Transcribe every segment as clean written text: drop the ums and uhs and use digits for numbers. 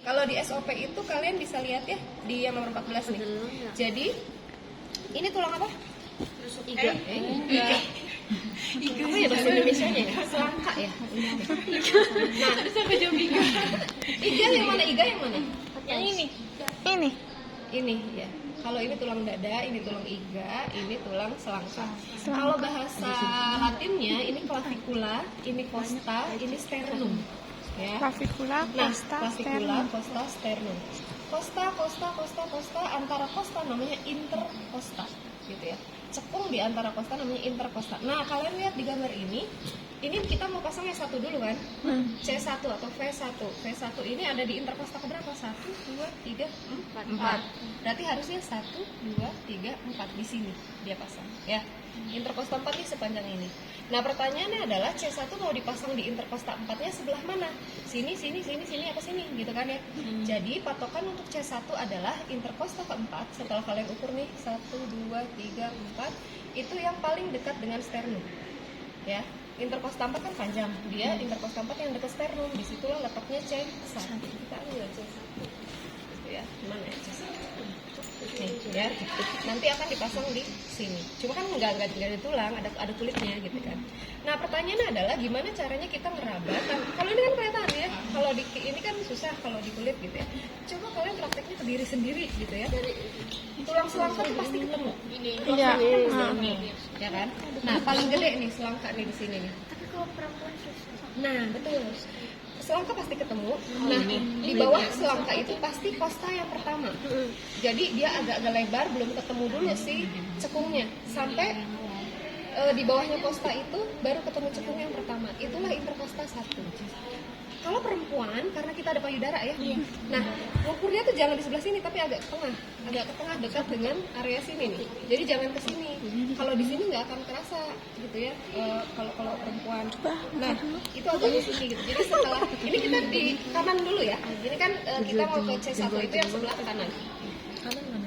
Kalau di SOP itu kalian bisa lihat ya di yang nomor 14 nih. Jadi ini tulang apa? Iga. Apa ya bahasa Indonesianya ya? Selangka ya. Nah, terus sampai jam iga. Iga yang mana? Iga yang mana? Yang ini. Ini ya. Kalau ini tulang dada, ini tulang iga, ini tulang selangka. Kalau bahasa Latinnya ini clavicula, ini costa, ini sternum. Ya. Clavicula, Nah, costa, clavicula, sternum. costa, sternum. Costa, antara costa namanya intercosta, gitu ya. Cekung di antara costa namanya intercosta. Nah, kalian lihat di gambar ini kita mau pasang yang satu dulu kan? C1 atau V1. V1 ini ada di intercosta keberapa? 1, 2, 3, 4. Berarti harusnya 1, 2, 3, 4 di sini dia pasang, ya. Intercosta 4 ini sepanjang ini. Nah, pertanyaannya adalah C1 mau dipasang di intercosta 4-nya sebelah mana? Sini, apa sini? Gitu kan ya. Jadi, patokan untuk C1 adalah intercosta keempat. Setelah kalian ukur nih, 1, 2, 3, 4, itu yang paling dekat dengan sternum. Ya. Intercosta 4 kan panjang. Dia intercosta 4 yang dekat sternum. Disitulah letaknya C1. Kita ambil C1. Gitu ya. Mana ya C1? Nih, ya. Nanti akan dipasang di sini. Cuma kan nggak ada tulang, ada kulitnya gitu kan. Nah, pertanyaannya adalah gimana caranya kita ngeraba? Kalau ini kan kelihatan ya. Kalau di ini kan susah kalau di kulit gitu ya. Coba kalian prakteknya ke diri sendiri gitu ya. Tulang selangka tuh pasti ketemu. Iya. Ya kan? Nah, paling gede nih selangka nih di sini nih. Tapi kalau perempuan susah. Nah, betul. Selangka pasti ketemu. Nah, di bawah selangka itu pasti costa yang pertama. Jadi dia agak-agak lebar, belum ketemu dulu sih cekungnya. Sampai di bawahnya costa itu baru ketemu cekung yang pertama. Itulah intercosta 1. Kalau perempuan, karena kita ada payudara ya. Nah, ngukurnya tuh jangan di sebelah sini, tapi agak ke tengah dekat dengan area sini nih. Jadi jangan ke sini. Kalau di sini nggak akan kerasa gitu ya. Kalau perempuan. Nah, itu agak di sini gitu. Jadi setelah ini kita di kanan dulu ya. Ini kan kita mau ke C1 itu yang sebelah kanan. Kanan mana?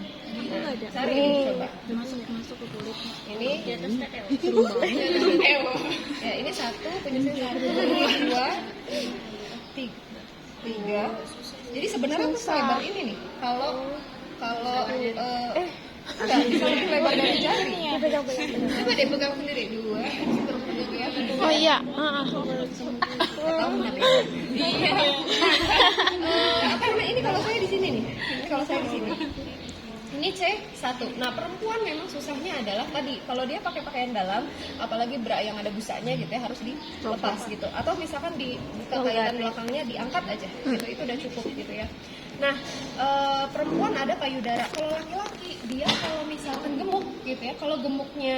Nah, cari ini coba. Masuk ke kulit. Ini Di atas teteo. Ya, ini 1, penyusun 1, 2, 3. Jadi sebenarnya tuh lebar ini nih. Kalau enggak bisa lebih lebar dari jari. Coba deh pegang sendiri 2. Oh iya. Apa namanya ini kalau saya di sini nih. Ini kalau saya di sini. Ini C1. Nah, perempuan memang susahnya adalah tadi kalau dia pakai pakaian dalam, apalagi bra yang ada busanya gitu ya, harus dilepas gitu. Atau misalkan dibuka kaitan belakangnya diangkat aja. Gitu, itu udah cukup gitu ya. Nah, perempuan ada payudara. Kalau laki-laki dia kalau misalkan gemuk gitu ya, kalau gemuknya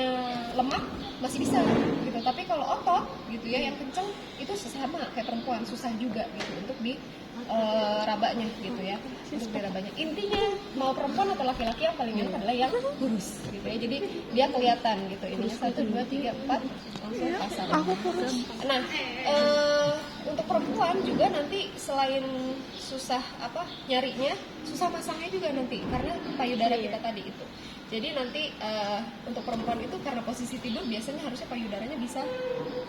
lemak masih bisa gitu. Tapi kalau otot gitu ya yang kenceng itu sama kayak perempuan, susah juga gitu untuk di rabanya gitu ya. Untuk dirabanya. Intinya mau perempuan atau laki-laki yang paling enak adalah yang kurus gitu ya. Jadi dia kelihatan gitu. Ini 1, 2, 3, 4 langsung pasang. Aku kurus. Nah, untuk perempuan juga nanti selain susah nyarinya, susah masangnya juga nanti karena payudara kita tadi itu. Jadi nanti untuk perempuan itu karena posisi tidur biasanya harusnya payudaranya bisa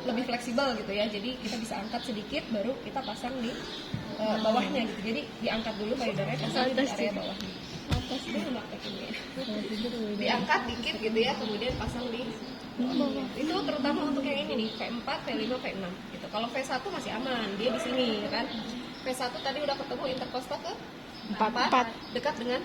lebih fleksibel gitu ya. Jadi kita bisa angkat sedikit baru kita pasang di bawahnya gitu. Jadi diangkat dulu payudaranya pasang di area bawahnya. Atas dia ini. Diangkat dikit gitu ya, kemudian pasang di bawahnya. Itu terutama untuk yang ini nih, V4, V5, V6 gitu. Kalau V1 masih aman, dia di sini ya kan. V1 tadi udah ketemu intercosta ke 4 dekat dengan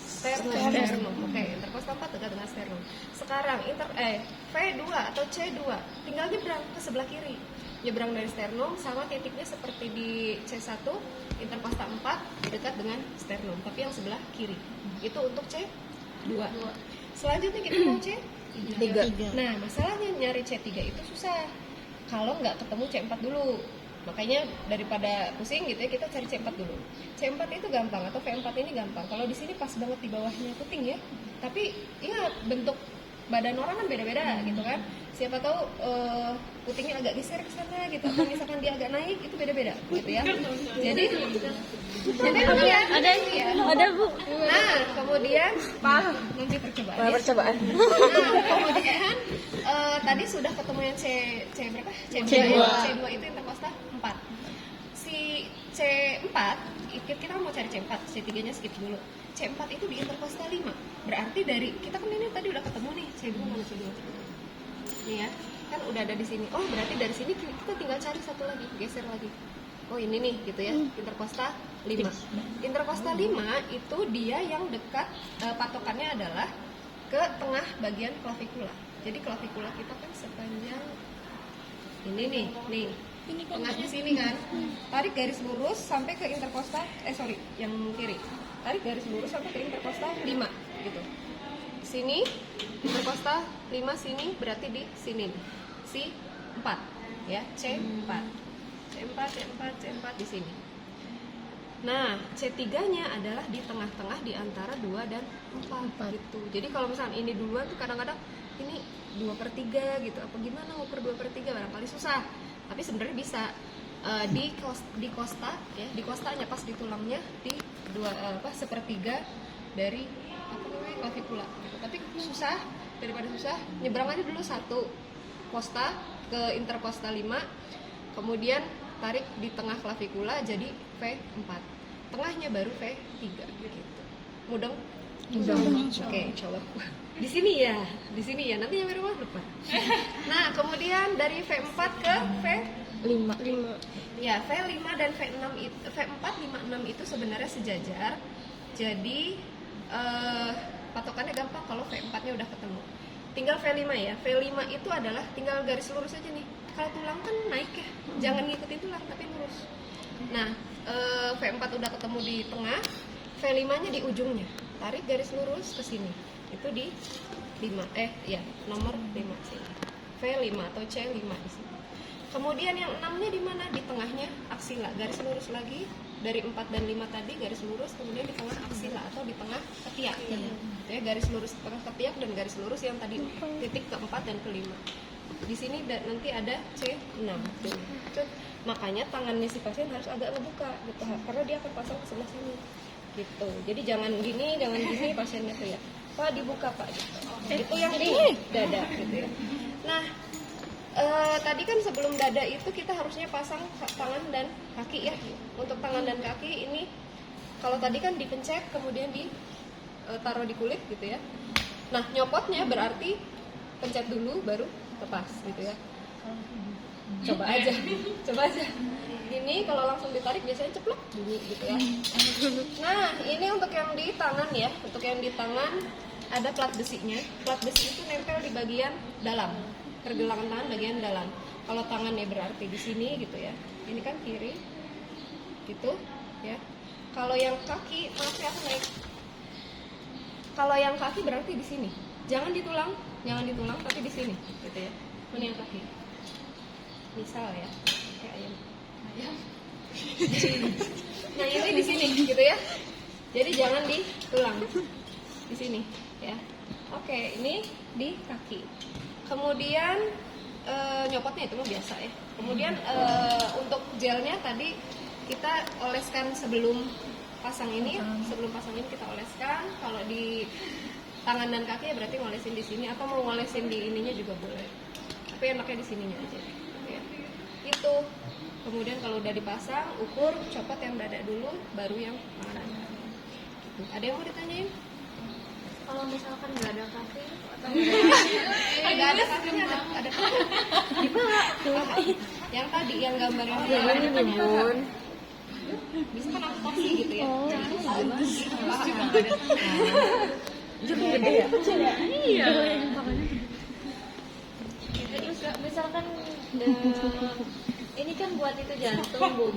sternum. Oke, intercosta 4 dekat dengan sternum. Sekarang V2 atau C2 tinggal nyebrang ke sebelah kiri. Nyebrang dari sternum sama titiknya seperti di C1, intercosta 4 dekat dengan sternum, tapi yang sebelah kiri. Itu untuk C2. Selanjutnya kita mau C3. Nah, masalahnya nyari C3 itu susah kalau nggak ketemu C4 dulu. Makanya daripada pusing gitu ya, kita cari C4 dulu. C4 itu gampang atau V4 ini gampang. Kalau di sini pas banget di bawahnya puting ya. Tapi ingat bentuk badan orang kan beda-beda gitu kan. Siapa tahu putingnya agak geser ke sana gitu. Atau misalkan dia agak naik itu beda-beda gitu ya. Jadi kemudian Ada Bu. Nah, kemudian nanti percobaan. Ya. Percobaan. Nah, kemudian tadi sudah ketemu yang C berapa? C2 itu intercosta 4. Si C4 kita mau cari C4, C3 nya skip dulu. C4 itu di interkostal 5. Berarti dari kita kan ini tadi udah ketemu nih C2 mana C2. Nih ya, kan udah ada di sini. Oh, berarti dari sini kita tinggal cari satu lagi, geser lagi. Oh, ini nih gitu ya, interkostal 5. Interkostal 5 itu dia yang dekat, patokannya adalah ke tengah bagian klavikula. Jadi klavikula kita kan sepanjang ini nih. Tengahnya sini kan. Tarik garis lurus sampai ke interkostal, yang kiri. Tarik garis lurus sampai ke interkostal 5 gitu. Sini interkostal 5 sini berarti di sini. C4 ya, C4. C4 di sini. Nah, C3-nya adalah di tengah-tengah di antara 2 dan 4 gitu. Jadi kalau misalnya ini duluan tuh kadang-kadang ini 2/3 gitu. Apa gimana mau per 2/3 barangkali susah. Tapi sebenarnya bisa di kosta ya, di kostanya pas di tulangnya di 1/3 dari klavikula gitu. Tapi susah, daripada susah nyebrang aja dulu satu kosta ke interkostal 5, kemudian tarik di tengah klavikula jadi V4, tengahnya baru V3 gitu. Mudeng? Oke, coba di sini ya, nanti nyampe rumah lupa. Nah, kemudian dari V4 ke V5 ya, V5 dan V6 itu, V4, 5, 6 itu sebenarnya sejajar. Jadi patokannya gampang kalau V4-nya udah ketemu. Tinggal V5 ya. V5 itu adalah tinggal garis lurus aja nih. Kalau tulang kan naik ya, jangan ngikutin tulang tapi lurus. Nah, V4 udah ketemu di tengah, V5-nya di ujungnya. Tarik garis lurus ke sini. Itu di 5, nomor 5 sini. V5 atau C5 di sini. Kemudian yang 6-nya di mana? Di tengahnya aksila. Garis lurus lagi dari 4 dan 5 tadi garis lurus, kemudian di tengah aksila atau di tengah ketiak. Ya, garis lurus tengah ketiak dan garis lurus yang tadi titik ke-4 dan ke-5. Di sini nanti ada C6. Makanya tangannya si pasien harus agak ngebuka gitu, karena dia akan pasang ke sebelah sini. Gitu. Jadi jangan gini pasiennya tuh ya. Pak dibuka Pak gitu. Itu yang di dada gitu ya. Nah, tadi kan sebelum dada itu kita harusnya pasang tangan dan kaki ya. Untuk tangan dan kaki ini kalau tadi kan dipencet kemudian ditaruh di kulit gitu ya. Nah, nyopotnya berarti pencet dulu baru lepas gitu ya. Coba aja. Ini kalau langsung ditarik biasanya ceplok bunyi gitu ya. Nah, ini untuk yang di tangan ya. Untuk yang di tangan ada plat besinya. Plat besi itu nempel di bagian dalam. Pergelangan tangan bagian dalam. Kalau tangan ya berarti di sini gitu ya. Ini kan kiri. Gitu ya. Kalau yang kaki, maaf ya aku naik. Kalau yang kaki berarti di sini. Jangan di tulang tapi di sini gitu ya. Ini yang kaki. Misal ya, kayak ayam. Nah, ini di sini gitu ya. Jadi jangan di tulang. Di sini ya. Oke, ini di kaki. Kemudian nyopotnya itu mah biasa ya. Kemudian untuk gelnya tadi kita oleskan sebelum pasang ini kita oleskan. Kalau di tangan dan kaki ya berarti ngolesin di sini, atau mau ngolesin di ininya juga boleh. Tapi enaknya di sininya aja. Ya. Itu. Kemudian kalau udah dipasang, ukur, copot yang dada dulu, baru yang tangan. Ada yang mau ditanyain? Kalau misalkan nggak ada kaki atau nggak ada kakinya, ada kaki. Gimana? Yang tadi, yang gambar yang ini nih Bun. bisa kan amputasi gitu ya. Jadi gede ya? iya. Terus misalkan ini kan buat itu jantung Bu,